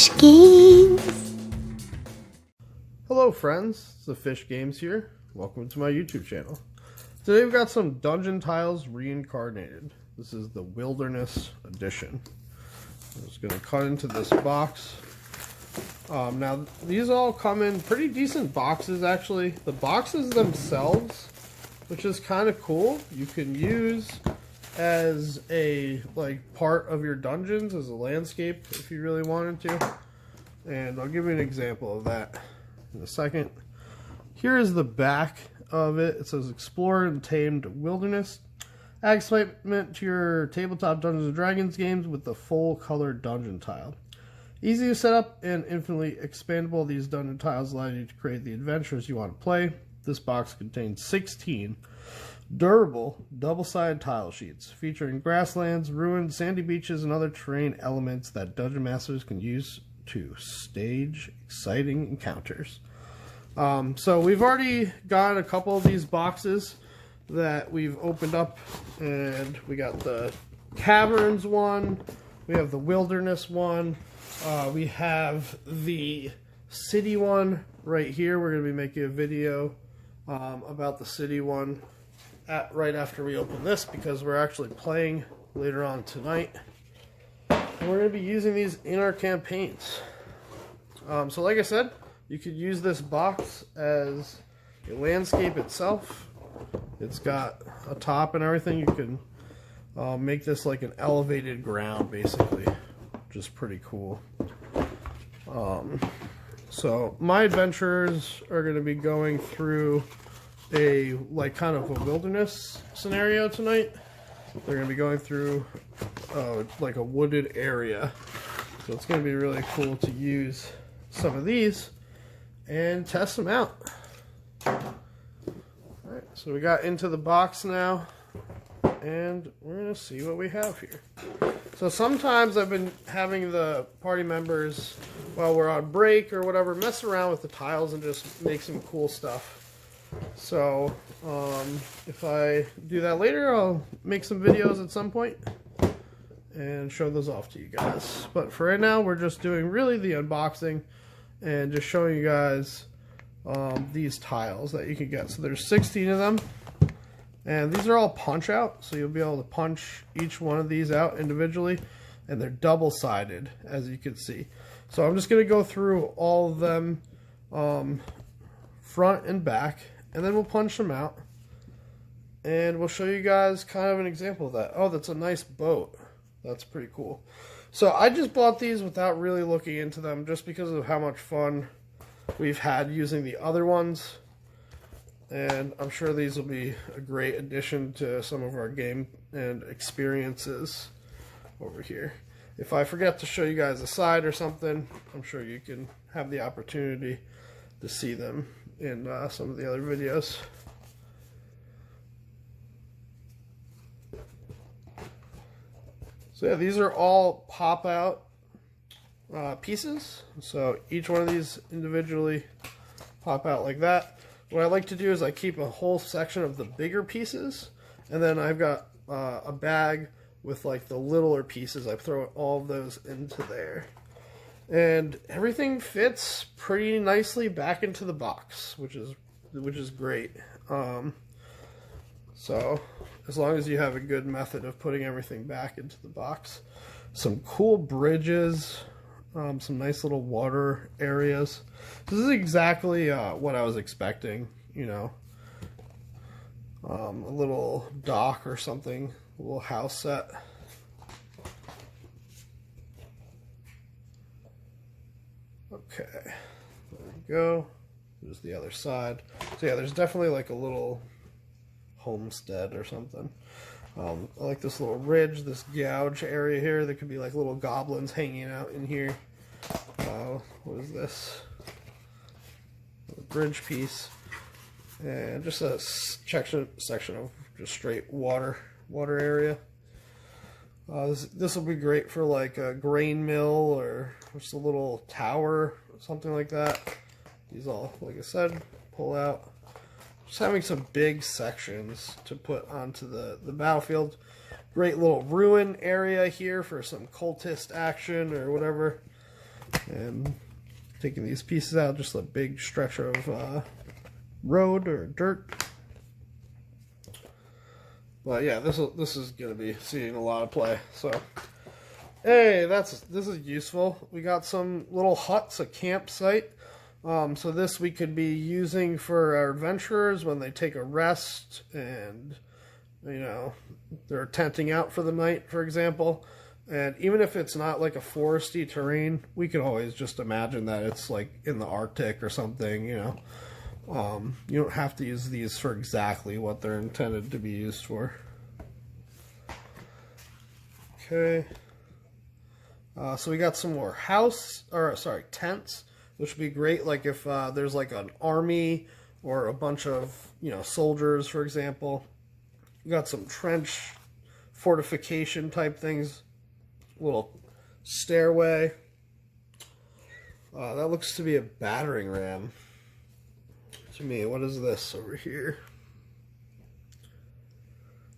Fish Games. Hello friends, it's the Fish Games here. Welcome to my YouTube channel. Today we've got some Dungeon Tiles Reincarnated. This is the Wilderness Edition. I'm just going to cut into this box. Now these all come in pretty decent boxes actually. The boxes themselves, which is kind of cool, you can use as a part of your dungeons, as a landscape if you really wanted to. And I'll give you an example of that in a second. Here is the back of it. It says Explore and Tamed Wilderness. Add excitement to your tabletop Dungeons & Dragons games with the full color dungeon tile. Easy to set up and infinitely expandable, these dungeon tiles allow you to create the adventures you want to play. This box contains 16 durable double-sided tile sheets featuring grasslands, ruins, sandy beaches, and other terrain elements that dungeon masters can use to stage exciting encounters. So we've already got a couple of these boxes that we've opened up, and we got the caverns one, we have the wilderness one, we have the city one right here. We're going to be making a video about the city one right after we open this, because we're actually playing later on tonight, and we're going to be using these in our campaigns. So like I said, you could use this box as a landscape itself. It's got a top and everything. You can make this like an elevated ground basically, which is pretty cool. So my adventurers are going to be going through a kind of a wilderness scenario tonight. They're going to be going through like a wooded area, so it's going to be really cool to use some of these and test them out. Alright, so we got into the box now, and we're going to see what we have here. So sometimes I've been having the party members, while we're on break or whatever, mess around with the tiles and just make some cool stuff. So if I do that later, I'll make some videos at some point and show those off to you guys. But for right now, we're just doing really the unboxing and just showing you guys these tiles that you can get. So there's 16 of them, and these are all punch out, so you'll be able to punch each one of these out individually, and they're double-sided, as you can see. So I'm just going to go through all of them front and back, and then we'll punch them out, and we'll show you guys kind of an example of that. Oh, that's a nice boat. That's pretty cool. So I just bought these without really looking into them, just because of how much fun we've had using the other ones, and I'm sure these will be a great addition to some of our game and experiences over here. If I forget to show you guys a side or something, I'm sure you can have the opportunity to see them in some of the other videos. So yeah, these are all pop out pieces. So each one of these individually pop out like that. What I like to do is I keep a whole section of the bigger pieces, and then I've got a bag with like the littler pieces. I throw all of those into there. And everything fits pretty nicely back into the box, which is great. So as long as you have a good method of putting everything back into the box. Some cool bridges, some nice little water areas. This is exactly what I was expecting, you know. A little dock or something, a little house set. Okay, there we go. There's the other side. So yeah, there's definitely like a little homestead or something. I like this little ridge, this gouge area here. There could be like little goblins hanging out in here. What is this? A bridge piece. And just a section of just straight water area. This will be great for like a grain mill or just a little tower or something like that. These all, like I said, pull out. Just having some big sections to put onto the battlefield. Great little ruin area here for some cultist action or whatever. And taking these pieces out, just a big stretch of road or dirt. But yeah, this is gonna be seeing a lot of play. So hey, this is useful. We got some little huts, a campsite. So this we could be using for our adventurers when they take a rest and, you know, they're tenting out for the night, for example. And even if it's not like a foresty terrain, we can always just imagine that it's like in the Arctic or something, you know. You don't have to use these for exactly what they're intended to be used for. Okay. So we got some more tents, which would be great. Like if there's like an army or a bunch of, you know, soldiers, for example. We got some trench fortification type things. Little stairway. That looks to be a battering ram to me. What is this over here?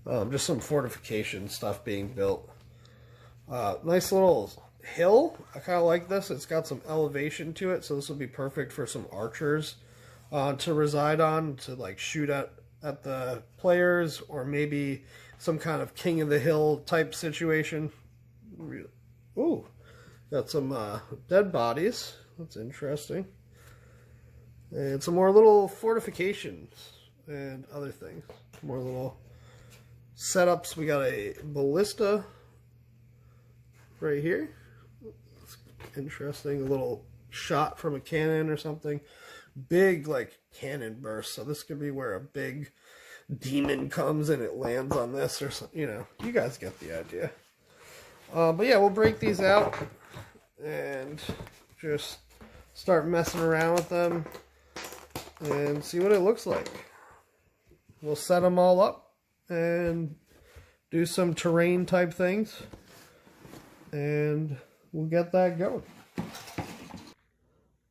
Just some fortification stuff being built. Nice little hill. I kind of like this. It's got some elevation to it, so this will be perfect for some archers to reside on, to like shoot at the players, or maybe some kind of king of the hill type situation. Ooh, got some dead bodies. That's interesting. And some more little fortifications and other things. More little setups. We got a ballista right here. It's interesting. A little shot from a cannon or something. Big, like, cannon burst. So this could be where a big demon comes and it lands on this or something. You know, you guys get the idea. But yeah, we'll break these out and just start messing around with them and see what it looks like. We'll set them all up and do some terrain type things, and we'll get that going.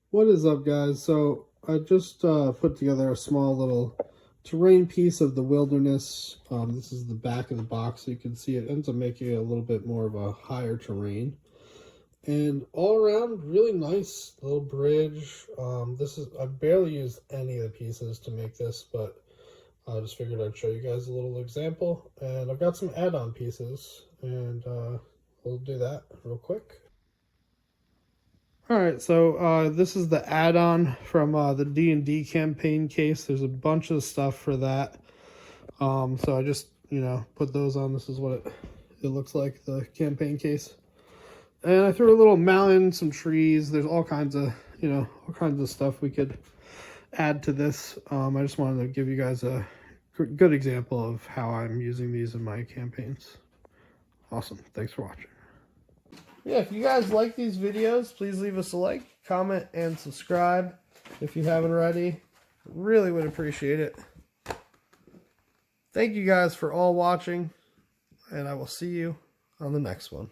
What is up, guys? So I just put together a small little terrain piece of the wilderness. This is the back of the box, so you can see it ends up making it a little bit more of a higher terrain. And all around, really nice little bridge. I barely used any of the pieces to make this, but I just figured I'd show you guys a little example. And I've got some add-on pieces, and we'll do that real quick. Alright, so this is the add-on from the D&D campaign case. There's a bunch of stuff for that. So I just, you know, put those on. This is what it looks like, the campaign case. And I threw a little mountain, some trees. There's all kinds of, you know, all kinds of stuff we could add to this. I just wanted to give you guys a good example of how I'm using these in my campaigns. Awesome. Thanks for watching. Yeah, if you guys like these videos, please leave us a like, comment, and subscribe if you haven't already. Really would appreciate it. Thank you guys for all watching, and I will see you on the next one.